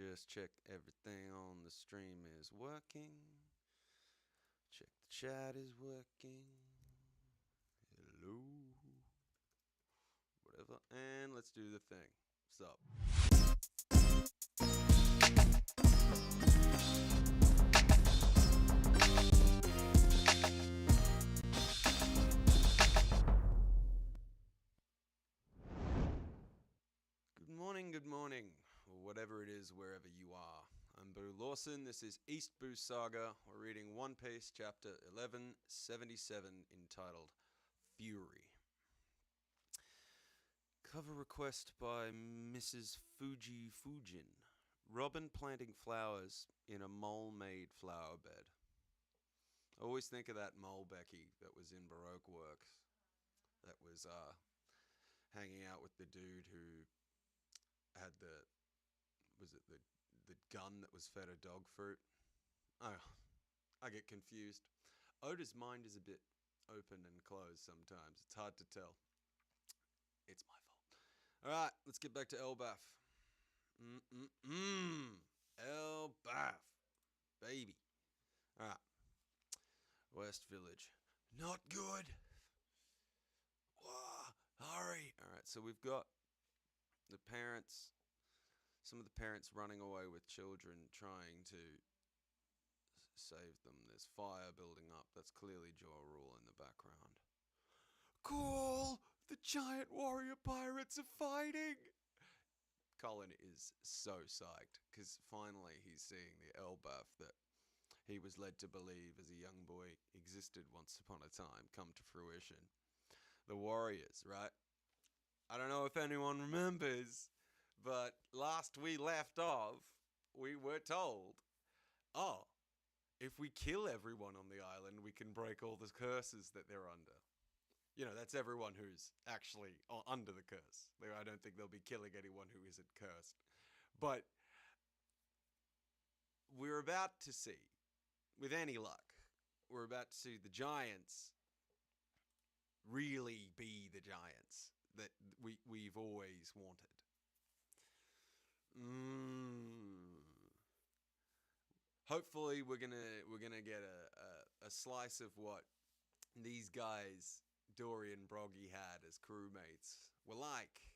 Just check everything on the stream is working. Check the chat is working. Hello. Whatever. And let's do the thing. What's up? Good morning, or whatever it is, wherever you are. I'm Boo Lawson. This is East Boo Saga. We're reading One Piece, chapter 1177, entitled Fury. Cover request by Mrs. Fuji Fujin. Robin planting flowers in a mole-made flower bed. I always think of that mole Becky that was in Baroque Works. That was hanging out with the dude who had the gun that was fed a dog fruit? Oh, I get confused. Oda's mind is a bit open and closed sometimes. It's hard to tell. It's my fault. Alright, let's get back to ELBAPH. ELBAPH. Baby. Alright. West Village. Not good. Whoa, hurry. Alright, so we've got the parents, some of the parents running away with children trying to save them. There's fire building up. That's clearly Jaw Rule in the background. Cool! The giant warrior pirates are fighting! Colin is so psyched, because finally he's seeing the ELBAPH that he was led to believe as a young boy existed once upon a time come to fruition. The warriors, right? I don't know if anyone remembers, but last we left off, we were told, oh, if we kill everyone on the island, we can break all the curses that they're under. You know, that's everyone who's actually under the curse. I don't think they'll be killing anyone who isn't cursed. But we're about to see, with any luck, we're about to see the giants really be the giants that we've always wanted. Hopefully we're gonna get a slice of what these guys, Dory and Broggy, had as crewmates were like.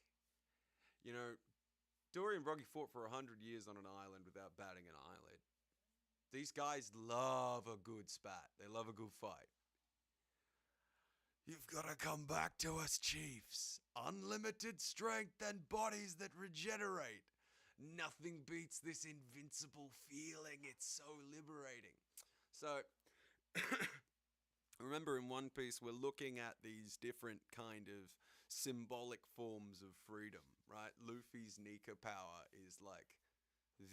You know, Dory and Broggy fought for 100 years on an island without batting an eyelid. These guys love a good spat. They love a good fight. You've got to come back to us, chiefs. Unlimited strength and bodies that regenerate. Nothing beats this invincible feeling. It's so liberating. So, remember in One Piece, we're looking at these different kind of symbolic forms of freedom, right? Luffy's Nika power is like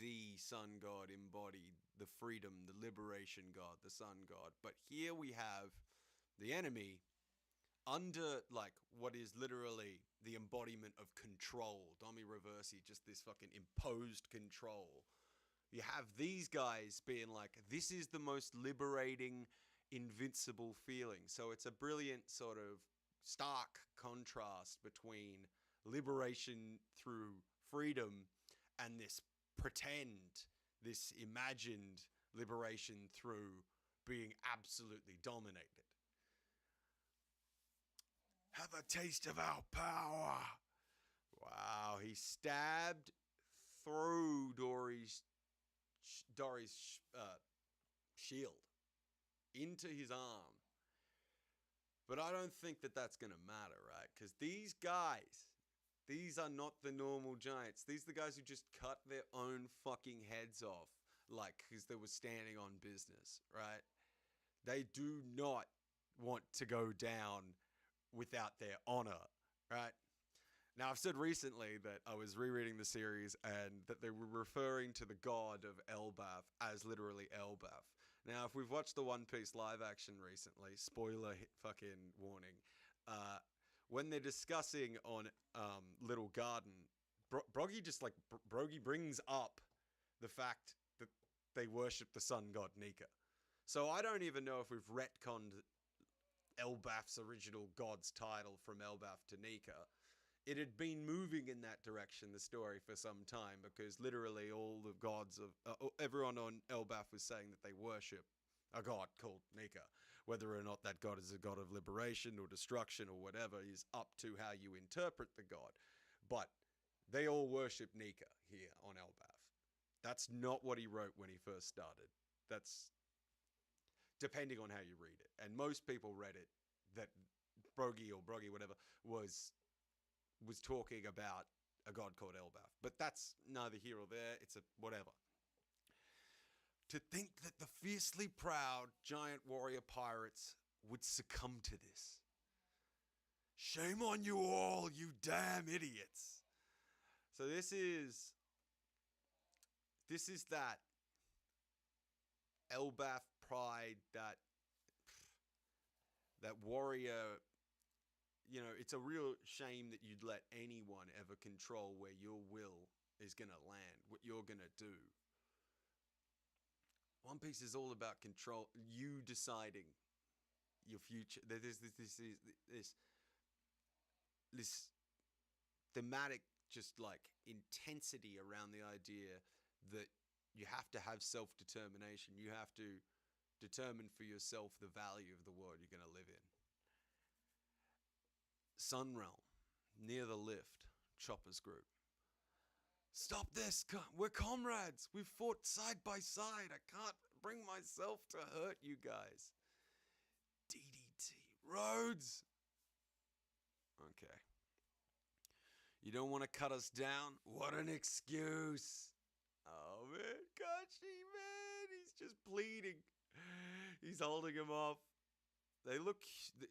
the sun god embodied, the freedom, the liberation god, the sun god. But here we have the enemy under, like, what is literally the embodiment of control. Domi Reversi, just this fucking imposed control. You have these guys being like, this is the most liberating, invincible feeling. So it's a brilliant sort of stark contrast between liberation through freedom and this pretend, this imagined liberation through being absolutely dominated. Have a taste of our power. Wow, he stabbed through Dory's shield into his arm. But I don't think that that's going to matter, right? Because these guys, these are not the normal giants. These are the guys who just cut their own fucking heads off, like, because they were standing on business, right? They do not want to go down without their honor, right? Now, I've said recently that I was rereading the series and that they were referring to the god of ELBAPH as literally ELBAPH. Now, if we've watched the One Piece live action recently, spoiler fucking warning, when they're discussing on Little Garden, Broggy brings up the fact that they worship the sun god Nika. So I don't even know if we've retconned ELBAPH's original god's title from ELBAPH to Nika. it had been moving in that direction, the story, for some time, because literally all the gods of everyone on ELBAPH was saying that they worship a god called Nika. Whether or not that god is a god of liberation or destruction or whatever is up to how you interpret the god. But they all worship Nika here on ELBAPH. That's not what he wrote when he first started. That's depending on how you read it. And most people read it that Brogy or Broggy, whatever, was talking about a god called ELBAPH. But that's neither here or there. It's a whatever. To think that the fiercely proud giant warrior pirates would succumb to this. Shame on you all, you damn idiots. So this is that ELBAPH pride, that warrior. You know, it's a real shame that you'd let anyone ever control where your will is going to land, what you're going to do. One Piece is all about control, you deciding your future. There's this thematic, just like intensity around the idea that you have to have self-determination. You have to determine for yourself the value of the world you're going to live in. Sunrealm, near the lift, Chopper's group. Stop this! We're comrades! We've fought side by side! I can't bring myself to hurt you guys. DDT. Rhodes! Okay. You don't want to cut us down? What an excuse! Oh man, Kashi, man! He's just pleading. He's holding him off. They look...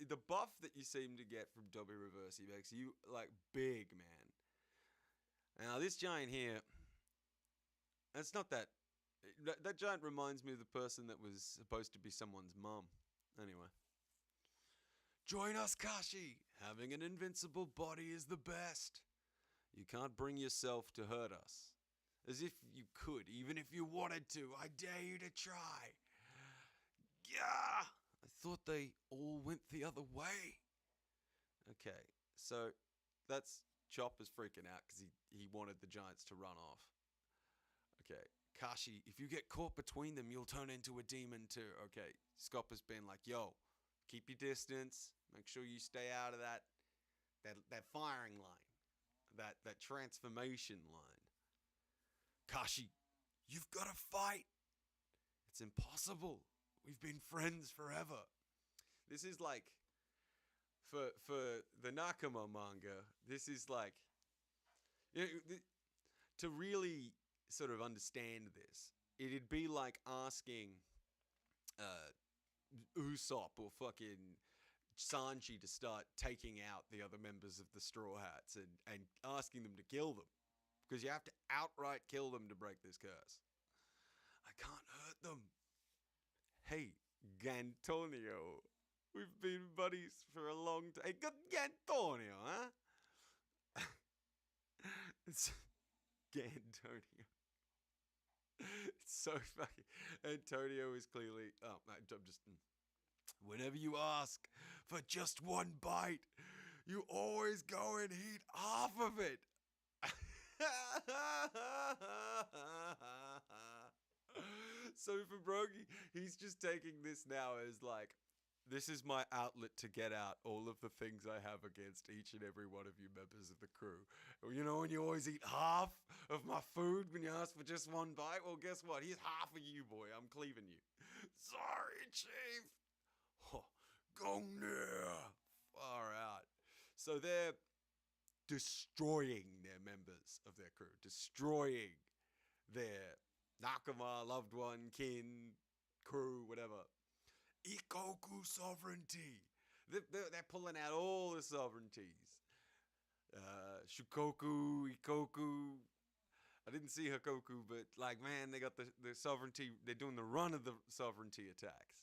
The buff that you seem to get from Dobby Reversi makes you, like, big, man. Now, this giant here... It's not that... That giant reminds me of the person that was supposed to be someone's mum. Anyway. Join us, Kashi! Having an invincible body is the best. You can't bring yourself to hurt us. As if you could, even if you wanted to. I dare you to try. Yeah! I thought they all went the other way. Okay, so that's Chopper's freaking out because he wanted the giants to run off. Okay, Kashi, if you get caught between them, you'll turn into a demon too. Okay, Scopper's been like, yo, keep your distance. Make sure you stay out of that firing line. That transformation line. Kashi, you've got to fight. It's impossible. We've been friends forever. This is like, for the Nakama manga, this is like, you know, to really sort of understand this, it'd be like asking Usopp or fucking Sanji to start taking out the other members of the Straw Hats and asking them to kill them. Because you have to outright kill them to break this curse. I can't hurt them. Hey, Gantonio. We've been buddies for a long time. Hey, good Gantonio, huh? It's Gantonio. It's so fucking... Antonio is clearly... Oh, I'm just... Whenever you ask for just one bite, you always go and eat half of it. So for Brogy, he's just taking this now as like, this is my outlet to get out all of the things I have against each and every one of you members of the crew. You know, when you always eat half of my food when you ask for just one bite? Well, guess what? Here's half of you, boy. I'm cleaving you. Sorry, Chief. Oh, go near. Far out. So they're destroying their members of their crew. Destroying their Nakama, loved one, kin, crew, whatever. Ikoku sovereignty. They're pulling out all the sovereignties. Shukoku, Ikoku. I didn't see Hakoku, but like, man, they got the sovereignty. They're doing the run of the sovereignty attacks.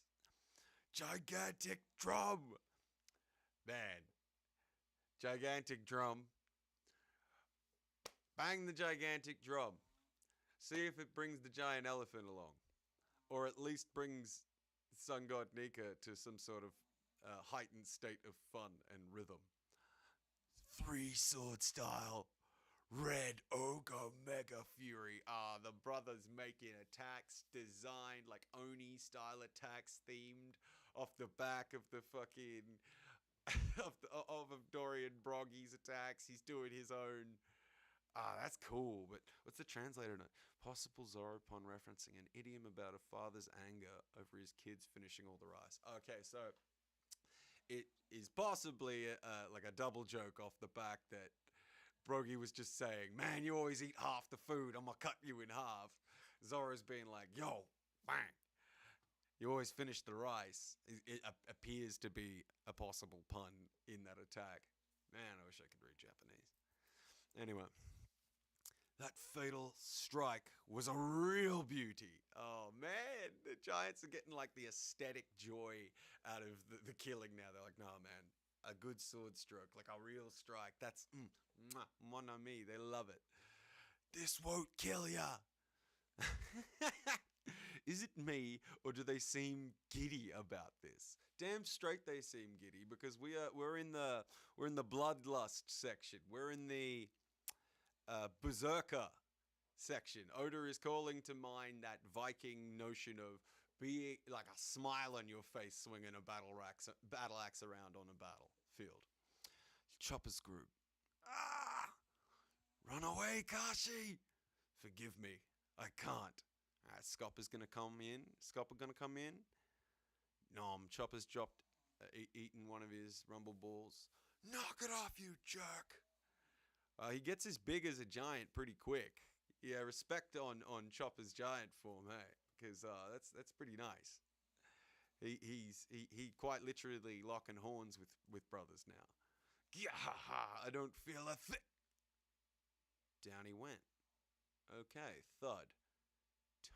Gigantic drum. Man. Gigantic drum. Bang the gigantic drum. See if it brings the giant elephant along. Or at least brings Sun God Nika to some sort of heightened state of fun and rhythm. Three sword style. Red Ogre Mega Fury. The brothers making attacks designed like Oni style attacks themed off the back of the fucking of Dorian Broggy's attacks. He's doing his own. That's cool. But what's the translator note? Possible Zoro pun referencing an idiom about a father's anger over his kids finishing all the rice. Okay, so it is possibly like a double joke off the back that Broggy was just saying, man, you always eat half the food. I'm going to cut you in half. Zoro's being like, yo, bang. You always finish the rice. It appears to be a possible pun in that attack. Man, I wish I could read Japanese. Anyway, that fatal strike was a real beauty. Oh, man. The Giants are getting like the aesthetic joy out of the killing now. They're like, nah, man. A good sword stroke, like a real strike. That's mon ami. They love it. This won't kill ya. Is it me, or do they seem giddy about this? Damn straight they seem giddy, because we're in the bloodlust section. We're in the berserker section. Oda is calling to mind that Viking notion of being like a smile on your face swinging a battle axe around on a battlefield. Chopper's group. Run away, Kashi! Forgive me, I can't. Alright, Scopper's gonna come in. Nom, Chopper's dropped, eaten one of his rumble balls. Knock it off, you jerk! He gets as big as a giant pretty quick. Yeah, respect on Chopper's giant form, hey, because that's pretty nice. He quite literally locking horns with brothers now. Gyahaha, I don't feel a thing. Down he went. Okay, thud.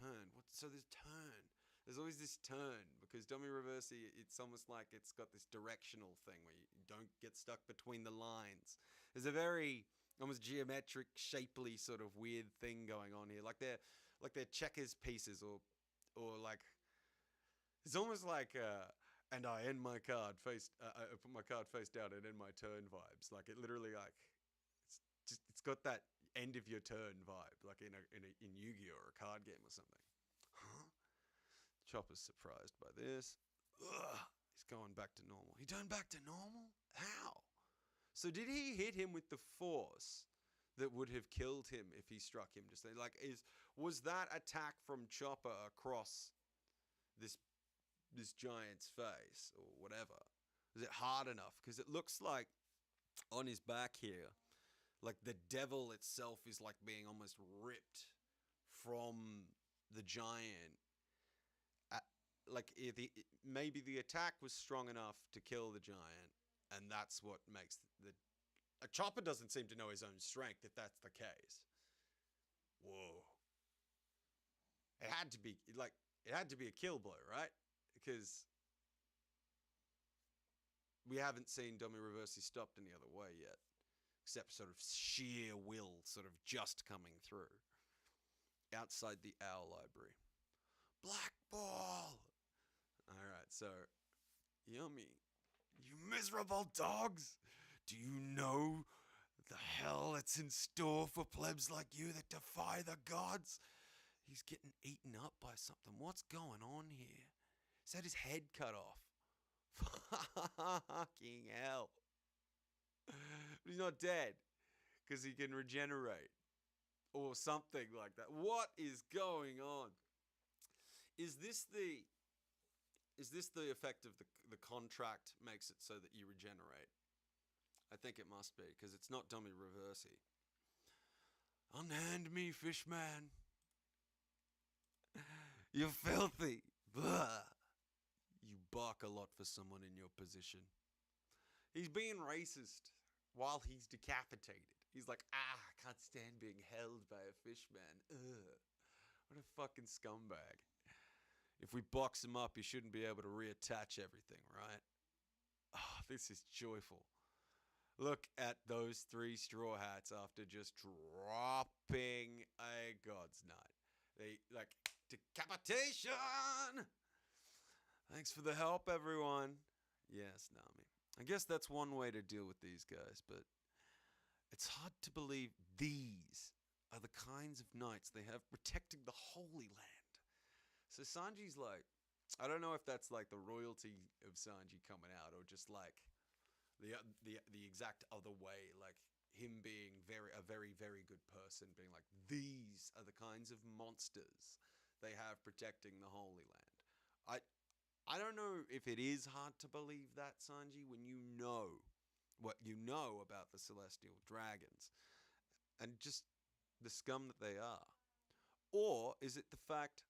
Turn. So there's turn. There's always this turn, because Dummy Reversi, it's almost like it's got this directional thing where you don't get stuck between the lines. There's a very almost geometric, shapely sort of weird thing going on here, like they're checkers pieces, or like it's almost like and I end my card face. I put my card face down and end my turn vibes. Like it literally like it's got that end of your turn vibe, like in Yu-Gi-Oh or a card game or something. Huh? Chopper's surprised by this. Ugh, he's going back to normal. He turned back to normal? How? So did he hit him with the force that would have killed him if he struck him? Just like was that attack from Chopper across this giant's face or whatever? Was it hard enough? Because it looks like on his back here, like the devil itself is like being almost ripped from the giant. Maybe the attack was strong enough to kill the giant, and that's what makes a Chopper doesn't seem to know his own strength if that's the case. Whoa. It had to be a kill blow, right? Because we haven't seen Dummy Reversi stopped any other way yet, except sort of sheer will sort of just coming through. Outside the Owl Library. Black Ball! Alright, so, Yummy, you miserable dogs! Do you know the hell that's in store for plebs like you that defy the gods? He's getting eaten up by something. What's going on here? Is that his head cut off? Fucking hell. But he's not dead, because he can regenerate. Or something like that. What is going on? Is this the effect of the contract makes it so that you regenerate? I think it must be, because it's not Dummy Reversi. Unhand me, fishman. You're filthy. Blah. You bark a lot for someone in your position. He's being racist while he's decapitated. He's like, I can't stand being held by a fishman. Ugh. What a fucking scumbag. If we box him up, he shouldn't be able to reattach everything, right? Oh, this is joyful. Look at those 3 straw hats after just dropping a god's nut. They, like, decapitation! Thanks for the help, everyone. Yes, Nami. I guess that's one way to deal with these guys, but It's hard to believe these are the kinds of knights they have protecting the Holy Land. So Sanji's like, I don't know if that's like the royalty of Sanji coming out, or just like the exact other way, like him being a very good person, being like, these are the kinds of monsters they have protecting the Holy Land. I don't know if it is hard to believe that, Sanji, when you know what you know about the Celestial Dragons and just the scum that they are. Or is it the fact...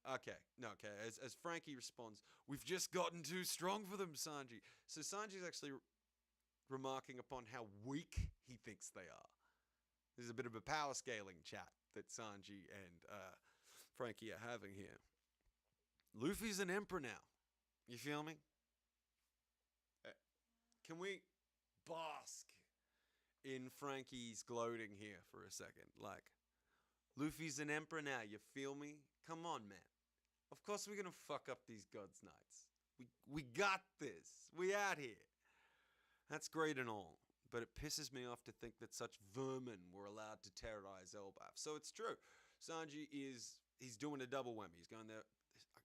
Okay, no, okay. As Frankie responds, we've just gotten too strong for them, Sanji. So Sanji's actually remarking upon how weak he thinks they are. There's a bit of a power scaling chat that Sanji and Frankie are having here. Luffy's an emperor now. You feel me? Can we bask in Frankie's gloating here for a second? Like, Luffy's an emperor now, you feel me? Come on, man. Of course we're gonna fuck up these gods' nights. We got this. We out here. That's great and all, but it pisses me off to think that such vermin were allowed to terrorize ELBAPH. So it's true. Sanji he's doing a double whammy. He's going there.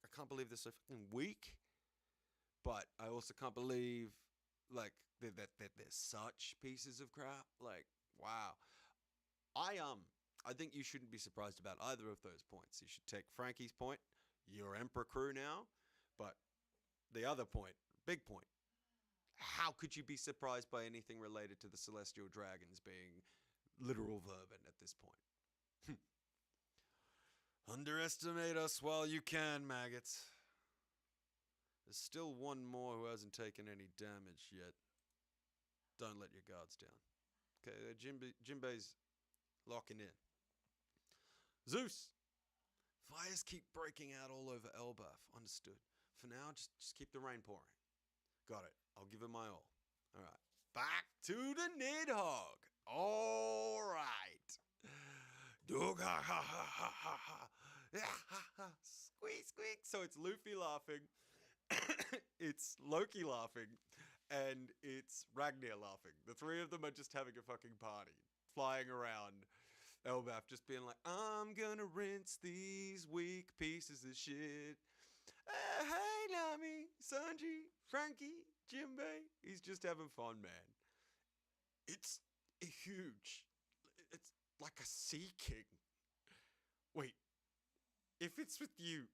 I can't believe they're so fucking weak, but I also can't believe like that they're such pieces of crap. Like, wow. I think you shouldn't be surprised about either of those points. You should take Frankie's point, you're Emperor crew now, but the other point, big point, how could you be surprised by anything related to the Celestial Dragons being literal vermin at this point? Underestimate us while you can, maggots. There's still one more who hasn't taken any damage yet. Don't let your guards down. Okay, Jinbei's locking in. Zeus! Fires keep breaking out all over ELBAPH. Understood. For now, just keep the rain pouring. Got it. I'll give it my all. Alright. Back to the Nidhogg. Alright. Dog ha ha ha ha ha ha. Squeak squeak. So it's Luffy laughing. It's Loki laughing. And it's Ragnar laughing. The three of them are just having a fucking party. Flying around ELBAPH, just being like, I'm gonna rinse these weak pieces of shit. Hey, Nami, Sanji, Frankie, Jinbei. He's just having fun, man. It's huge. It's like a sea king. Wait, if it's with you,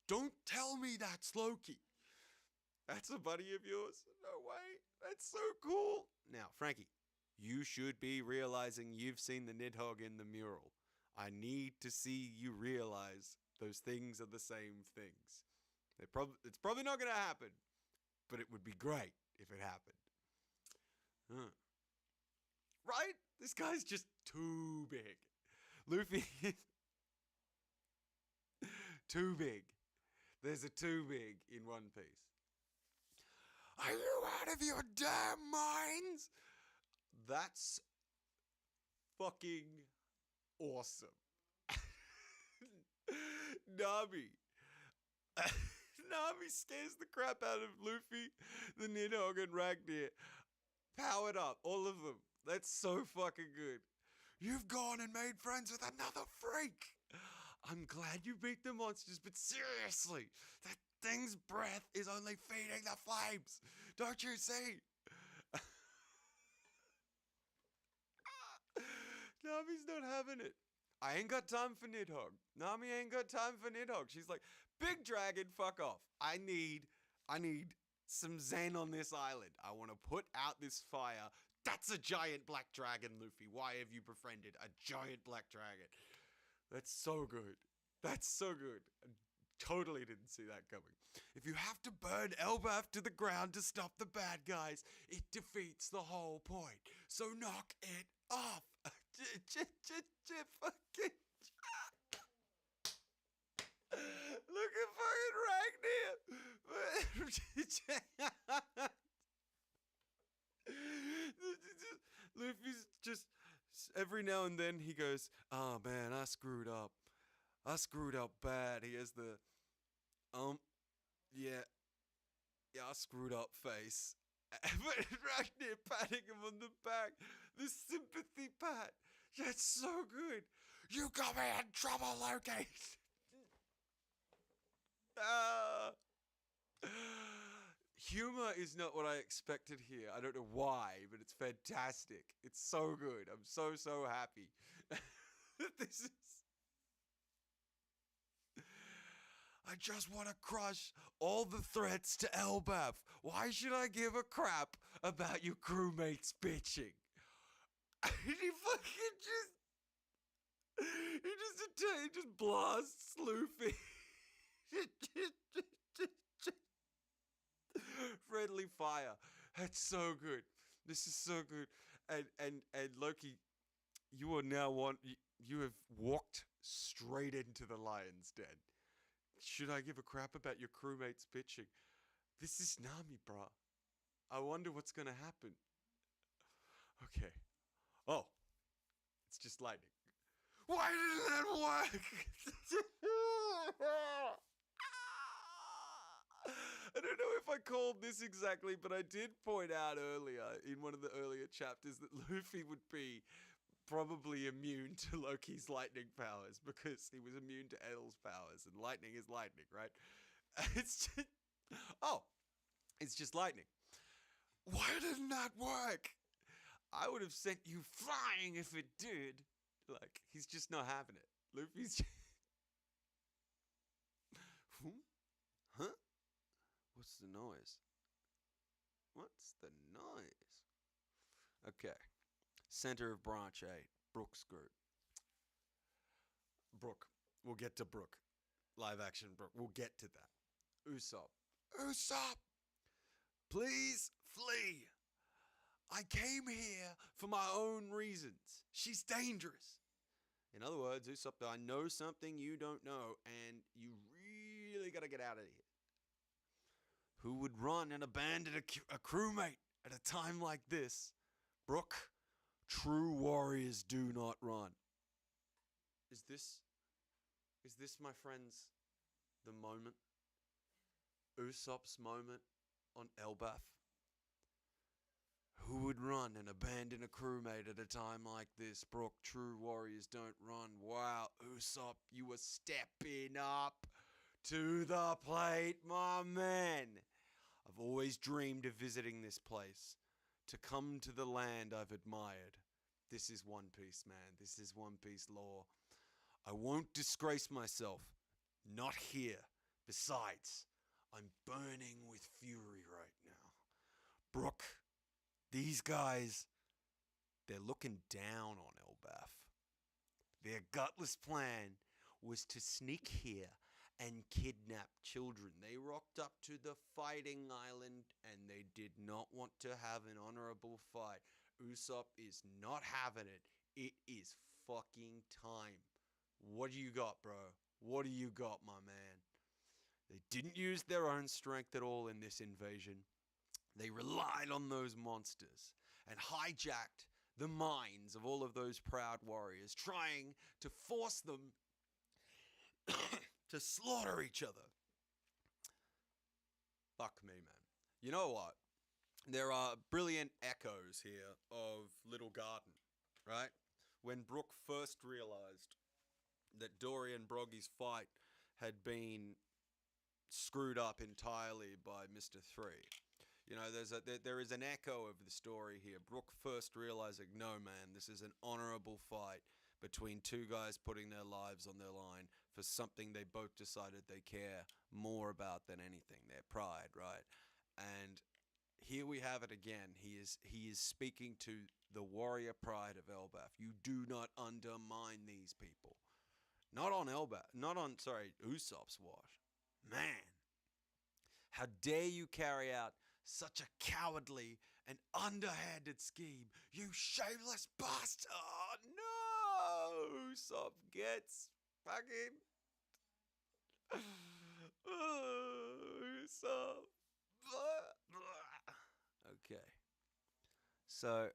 don't tell me that's Loki. That's a buddy of yours? No way. That's so cool. Now, Frankie, you should be realizing you've seen the Nidhogg in the mural. I need to see you realize those things are the same things. It's probably not going to happen, but it would be great if it happened. Huh. Right? This guy's just too big. Luffy is too big. There's a too big in One Piece. Are you out of your damn minds? That's fucking awesome. Nami. Nami scares the crap out of Luffy, the Nidhogg, and Ragnar. Powered up, all of them. That's so fucking good. You've gone and made friends with another freak. I'm glad you beat the monsters, but seriously, that thing's breath is only feeding the flames. Don't you see? Nami's not having it. I ain't got time for Nidhogg. Nami ain't got time for Nidhogg. She's like, big dragon, fuck off. I need some zen on this island. I want to put out this fire. That's a giant black dragon, Luffy. Why have you befriended a giant black dragon? That's so good. That's so good. I totally didn't see that coming. If you have to burn ELBAPH to the ground to stop the bad guys, it defeats the whole point. So knock it off. Fucking... Look at fucking Ragnar. Luffy's just every now and then he goes, oh man, I screwed up. I screwed up bad. He has the yeah, I screwed up face. But Ragnar patting him on the back. The sympathy pat. That's so good. You got me in trouble, Loki. Ah. Humor is not what I expected here. I don't know why, but it's fantastic. It's so good. I'm so happy. This is. I just want to crush all the threats to ELBAPH. Why should I give a crap about your crewmates bitching? He fucking just. He just blasts Luffy. Friendly fire. That's so good. This is so good. And Loki, you are now you have walked straight into the lion's den. Should I give a crap about your crewmates bitching? This is Nami, bruh. I wonder what's gonna happen. Okay. Oh, it's just lightning. Why didn't that work? I don't know if I called this exactly, but I did point out earlier in one of the earlier chapters that Luffy would be probably immune to Loki's lightning powers because he was immune to Edel's powers, and lightning is lightning, right? It's just, it's just lightning. Why didn't that work? I would have sent you flying if it did. Like, he's just not having it. Luffy's just... Huh? What's the noise? What's the noise? Okay. Center of branch 8. Brook's group. Brook. We'll get to Brook. Live action Brook. We'll get to that. Usopp. Usopp! Please flee. I came here for my own reasons. She's dangerous. In other words, Usopp, I know something you don't know, and you really gotta get out of here. Who would run and abandon a crewmate at a time like this? Brook, true warriors do not run. Is this, my friends, the moment? Usopp's moment on ELBAPH? Who would run and abandon a crewmate at a time like this? Brook, true warriors don't run. Wow, Usopp, you were stepping up to the plate, my man. I've always dreamed of visiting this place, to come to the land I've admired. This is One Piece, man. This is One Piece lore. I won't disgrace myself. Not here. Besides, I'm burning with fury right now. Brook, these guys, they're looking down on ELBAPH. Their gutless plan was to sneak here and kidnap children. They rocked up to the fighting island and they did not want to have an honorable fight. Usopp is not having it. It is fucking time. What do you got, bro? What do you got, my man? They didn't use their own strength at all in this invasion. They relied on those monsters and hijacked the minds of all of those proud warriors, trying to force them to slaughter each other. Fuck me, man. You know what? There are brilliant echoes here of Little Garden, right? When Brook first realized that Dory and Broggy's fight had been screwed up entirely by Mr. 3. You know, there is an echo of the story here. Brook first realizing, no, man, this is an honorable fight between two guys putting their lives on their line for something they both decided they care more about than anything, their pride, right? And here we have it again. He is speaking to the warrior pride of ELBAPH. You do not undermine these people. Not on Usopp's watch. Man, how dare you carry out such a cowardly and underhanded scheme, you shameless bastard! Oh, no! Usopp gets fucking... Usopp. Okay. So,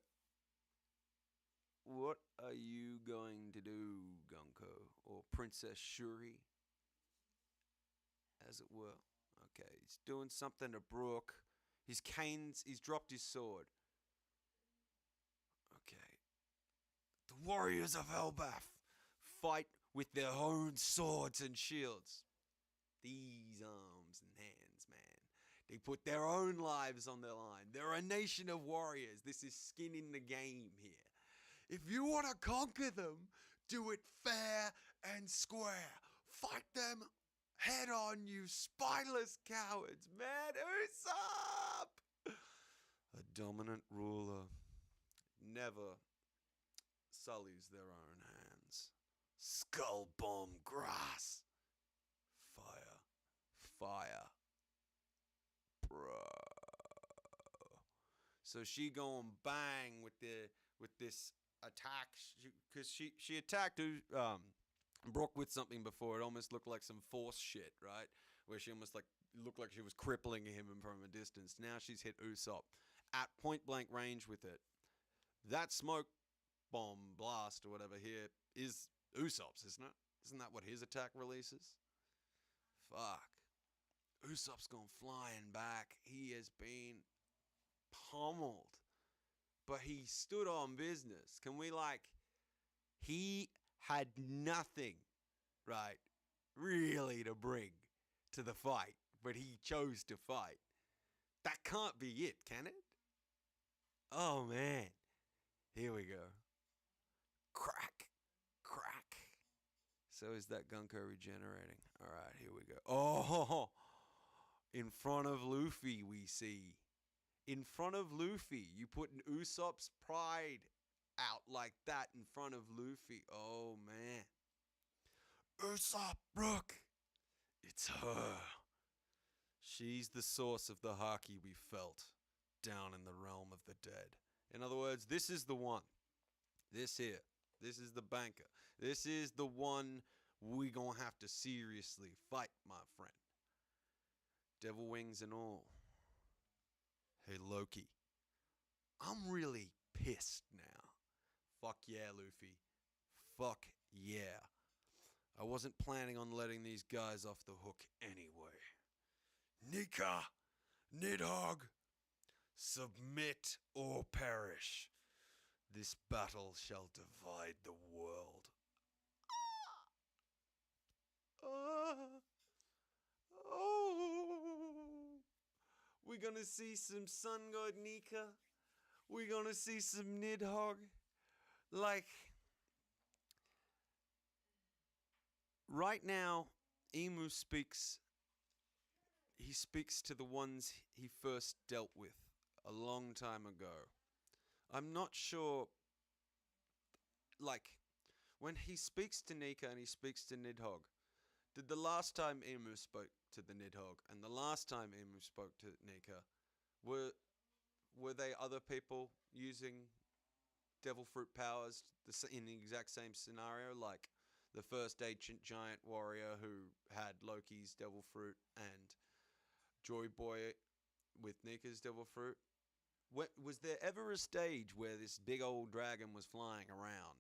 what are you going to do, Gunko? Or Princess Shuri? As it were. Okay, he's doing something to Brook. His canes, he's dropped his sword. Okay. The warriors of ELBAPH fight with their own swords and shields. These arms and hands, man. They put their own lives on the line. They're a nation of warriors. This is skin in the game here. If you want to conquer them, do it fair and square. Fight them head on, you spineless cowards, man. Usopp! A dominant ruler never sullies their own hands. Skull bomb grass. Fire. Fire. Bro. So she going bang with this attack, because she attacked Brooke with something before. It almost looked like some force shit, right? Where she almost like looked like she was crippling him from a distance. Now she's hit Usopp at point blank range with it. That smoke bomb blast or whatever here is Usopp's, isn't it? Isn't that what his attack releases? Fuck. Usopp's gone flying back. He has been pummeled. But he stood on business. He had nothing, right, really to bring to the fight, but he chose to fight. That can't be it, can it? Oh, man. Here we go. Crack. Crack. So is that Gunko regenerating? All right, here we go. Oh, in front of Luffy we see. In front of Luffy. You put an Usopp's pride out like that in front of Luffy. Oh, man. Usopp, Brooke. It's her. She's the source of the haki we felt down in the realm of the dead. In other words, this is the one. This here. This is the banker. This is the one we gonna have to seriously fight, my friend. Devil wings and all. Hey, Loki. I'm really pissed now. Fuck yeah, Luffy. Fuck yeah. I wasn't planning on letting these guys off the hook anyway. Nika! Nidhogg! Submit or perish. This battle shall divide the world. Oh. We're gonna see some Sun God Nika. We're gonna see some Nidhogg. Like, right now, Emu speaks. He speaks to the ones he first dealt with a long time ago. I'm not sure, like, when he speaks to Nika and he speaks to Nidhogg, did the last time Emu spoke to the Nidhogg and the last time Emu spoke to Nika, were they other people using devil fruit powers in the exact same scenario? Like the first ancient giant warrior who had Loki's devil fruit and Joy Boy with Nika's devil fruit? Was there ever a stage where this big old dragon was flying around?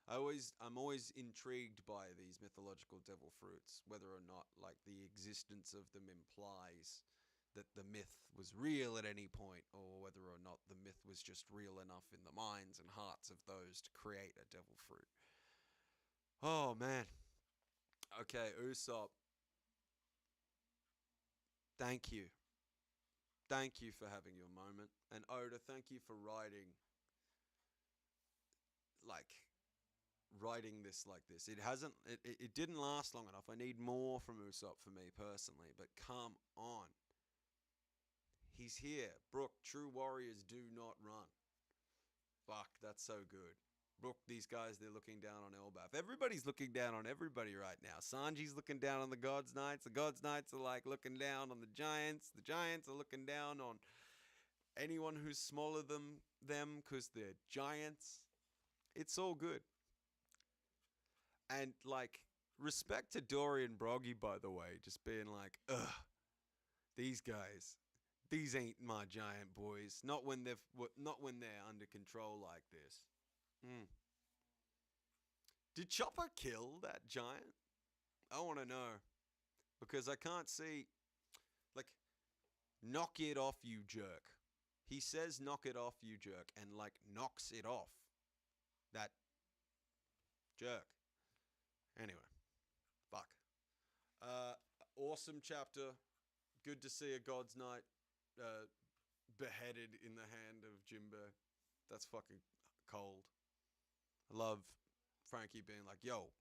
I'm always intrigued by these mythological devil fruits, whether or not like the existence of them implies that the myth was real at any point, or whether or not the myth was just real enough in the minds and hearts of those to create a devil fruit. Oh man. Okay, Usopp. Thank you. Thank you for having your moment. And Oda, thank you for writing this like this. It didn't last long enough. I need more from Usopp for me personally, but come on. He's here. Brooke, true warriors do not run. Fuck, that's so good. Brooke, these guys, they're looking down on ELBAPH. Everybody's looking down on everybody right now. Sanji's looking down on the God's Knights. The God's Knights are like looking down on the Giants. The Giants are looking down on anyone who's smaller than them because they're giants. It's all good. And like, respect to Dory and Broggy, by the way, just being like, ugh, these guys, these ain't my giant boys. Not when they're under control like this. Did Chopper kill that giant? I want to know, because I can't see. Like, Knock it off, you jerk. He says, knock it off, you jerk, and like knocks it off. That jerk. Anyway, fuck. Awesome chapter. Good to see a God's Knight beheaded in the hand of Jimbo. That's fucking cold. I love Frankie being like, yo,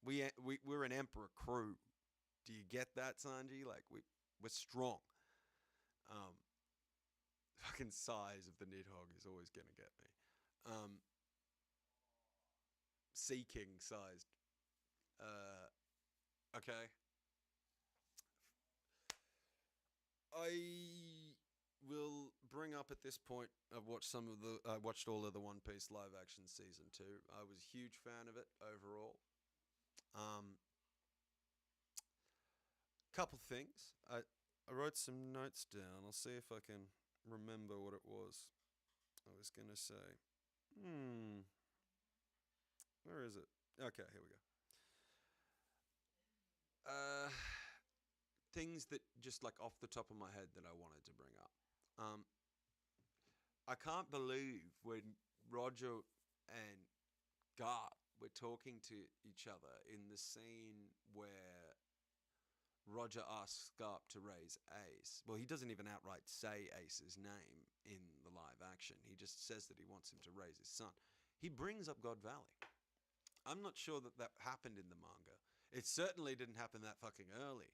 we're an Emperor crew. Do you get that, Sanji? Like, we're strong. Fucking size of the Nidhogg is always gonna get me. Sea King sized. Okay. I will bring up at this point. I've watched I watched all of the One Piece live action season 2. I was a huge fan of it overall. Couple things. I wrote some notes down. I'll see if I can remember what it was I was gonna say. Where is it? Okay, here we go. Things that just like off the top of my head that I wanted to bring up. I can't believe when Roger and Garp were talking to each other in the scene where Roger asks Garp to raise Ace. Well, he doesn't even outright say Ace's name in the live action. He just says that he wants him to raise his son. He brings up God Valley. I'm not sure that happened in the manga. It certainly didn't happen that fucking early.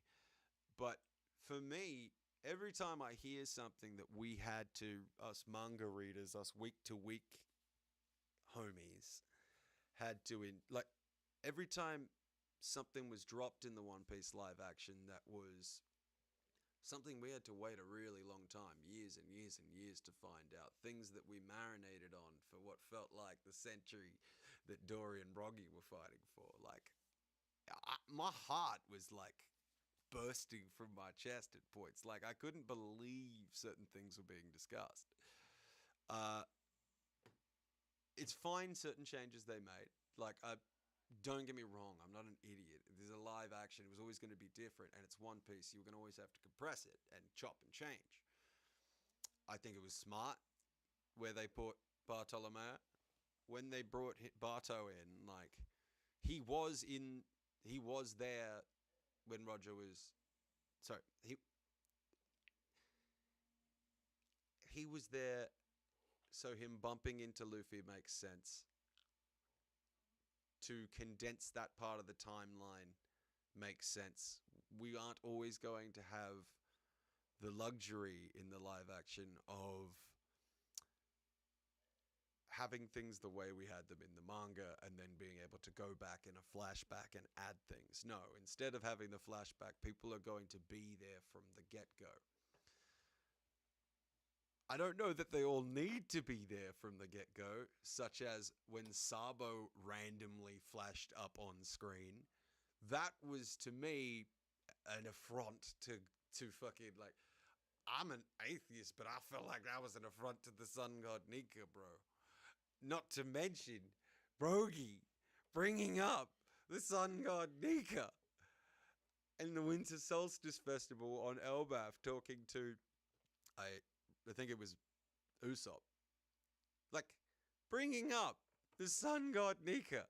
But for me, every time I hear something that we had to, us manga readers, us week-to-week homies, had to, like, every time something was dropped in the One Piece live action that was something we had to wait a really long time, years and years and years to find out, things that we marinated on for what felt like the century that Dory and Broggy were fighting for. Like, my heart was like bursting from my chest at points. Like, I couldn't believe certain things were being discussed. It's fine, certain changes they made. Like, don't get me wrong, I'm not an idiot. There's a live action. It was always going to be different, and it's One Piece. You're going to always have to compress it and chop and change. I think it was smart where they put Bartolomeo. When they brought Barto in, like, he was there when Roger was, sorry, he was there, so him bumping into Luffy makes sense. To condense that part of the timeline makes sense. We aren't always going to have the luxury in the live action of having things the way we had them in the manga and then being able to go back in a flashback and add things. No, instead of having the flashback, people are going to be there from the get-go. I don't know that they all need to be there from the get-go, such as when Sabo randomly flashed up on screen. That was, to me, an affront to fucking, like, I'm an atheist, but I felt like that was an affront to the sun god Nika, bro. Not to mention Brogy bringing up the sun god Nika and the Winter Solstice Festival on ELBAPH talking to, I think it was Usopp. Like, bringing up the sun god Nika.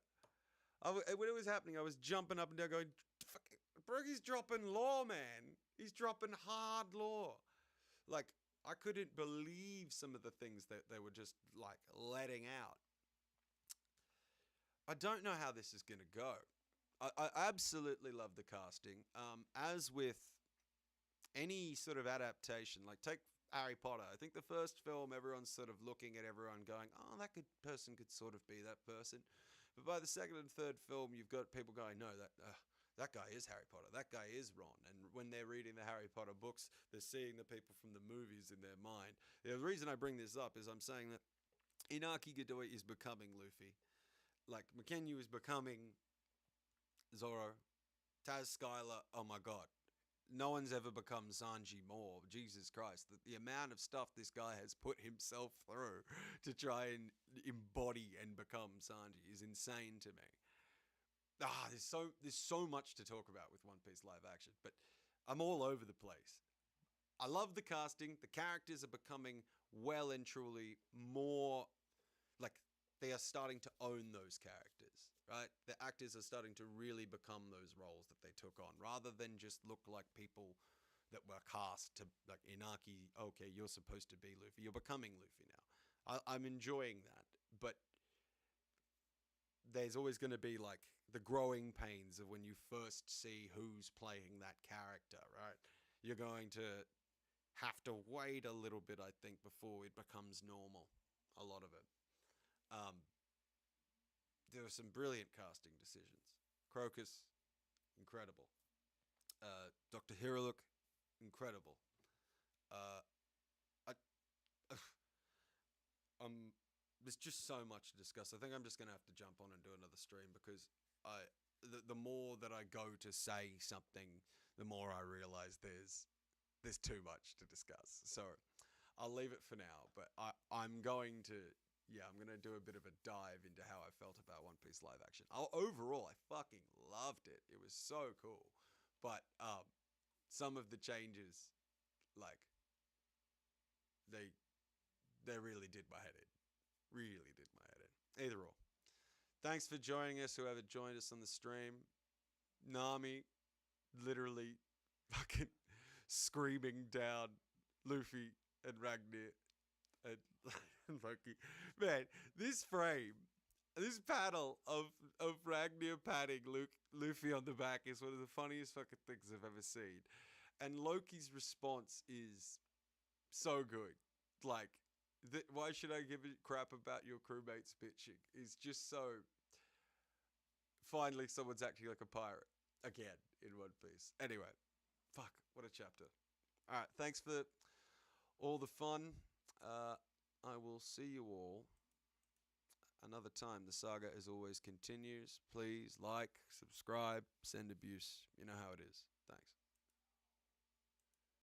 When it was happening, I was jumping up and down going, Brogy's dropping lore, man. He's dropping hard lore. Like, I couldn't believe some of the things that they were just, like, letting out. I don't know how this is going to go. I absolutely love the casting. As with any sort of adaptation, like, take Harry Potter. I think the first film, everyone's sort of looking at everyone going, oh, that person could sort of be that person. But by the second and third film, you've got people going, no, that guy is Harry Potter. That guy is Ron. And when they're reading the Harry Potter books, they're seeing the people from the movies in their mind. The reason I bring this up is I'm saying that Inaki Godoy is becoming Luffy. Like, Mackenyu is becoming Zoro. Taz Skylar, oh my god. No one's ever become Sanji more. Jesus Christ. The amount of stuff this guy has put himself through to try and embody and become Sanji is insane to me. There's so much to talk about with One Piece live action, but I'm all over the place. I love the casting. The characters are becoming well and truly more like they are starting to own those characters, right? The actors are starting to really become those roles that they took on, rather than just look like people that were cast to, like, Inaki. Okay, you're supposed to be Luffy. You're becoming Luffy now. I'm enjoying that, but there's always going to be like the growing pains of when you first see who's playing that character, right? You're going to have to wait a little bit, I think, before it becomes normal. A lot of it. Um, there were some brilliant casting decisions. Crocus, incredible. Dr. Hiruluk, incredible. Uh, I, there's just so much to discuss. I think I'm just gonna have to jump on and do another stream because the more that I go to say something, the more I realize there's too much to discuss. So I'll leave it for now. But I'm going to do a bit of a dive into how I felt about One Piece live action. Overall, I fucking loved it. It was so cool. But some of the changes, like, they really did my head in. Really did my head in. Either or. Thanks for joining us, whoever joined us on the stream. Nami, literally fucking screaming down Luffy and Ragnar and Loki. Man, this frame, this panel of Ragnar patting Luffy on the back is one of the funniest fucking things I've ever seen. And Loki's response is so good. Like, why should I give a crap about your crewmates bitching? It's just so. Finally, someone's acting like a pirate again in One Piece. Anyway, fuck, what a chapter. All right, thanks for all the fun. I will see you all another time. The saga, as always, continues. Please like, subscribe, send abuse. You know how it is. Thanks.